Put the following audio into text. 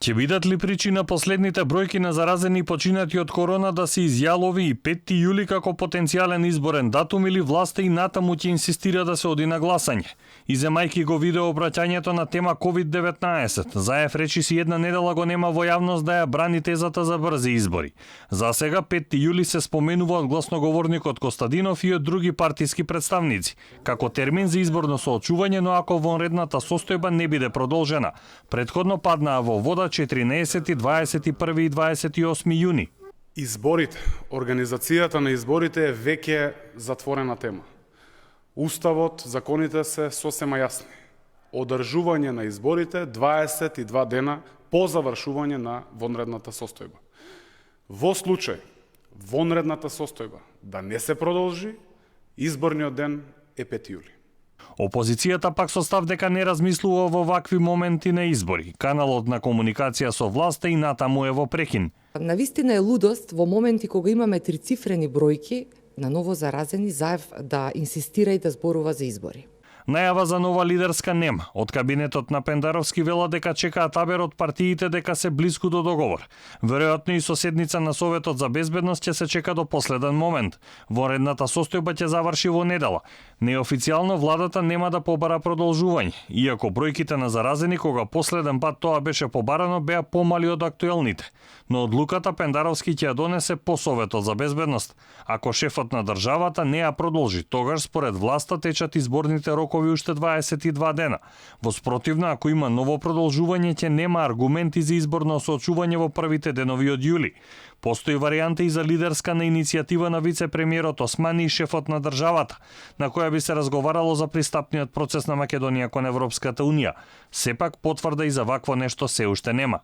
Ќе бидат ли причина последните бројки на заразени и починати од корона да се изјалови и 5 јули како потенцијален изборен датум или власта и натаму ќе инсистира да се оди на гласање? Иземајки го видео обраќањето на тема COVID-19, Заев речи си една недела го нема во јавност да ја брани тезата за брзи избори. За сега 5 јули се споменува од гласноговорникот Костадинов и од други партиски представници, како термин за изборно соочување, но ако вонредната состојба не биде продолжена. Претходно паднаа во вода 14, 21 и 28 јуни. Изборите, организацијата на изборите е веќе затворена тема. Уставот, законите се сосема јасни. Одржување на изборите 22 дена по завршување на вонредната состојба. Во случај вонредната состојба да не се продолжи, изборниот ден е 5 јули. Опозицијата пак со став дека не размислува во вакви моменти на избори. Каналот на комуникација со власта и натаму е во прекин. Навистина е лудост во моменти кога имаме трицифрени бројки на ново заразени, Заев да инсистира и да зборува за избори. Најава за нова лидерска нема. Од кабинетот на Пендаровски вела дека чекаат табер од партиите дека се блиску до договор. Веројатно и со седница на Советот за безбедност ќе се чека до последен момент. Вонредната состојба ќе заврши во недела. Неофицијално владата нема да побара продолжување, иако бројките на заразени кога последен пат тоа беше побарано беа помали од актуелните. Но одлуката Пендаровски ќе ја донесе по Советот за безбедност. Ако шефот на државата не ја продолжи, тогаш според власта течат изборните рокови уште 22 дена. Во спротивно, ако има ново продолжување, ќе нема аргументи за изборно соочување во првите денови од јули. Постои варијанта и за лидерска на иницијатива на вице-премиерот Османи и шефот на државата, на која би се разговарало за пристапниот процес на Македонија кон Европската унија. Сепак потврда и за вакво нешто се уште нема.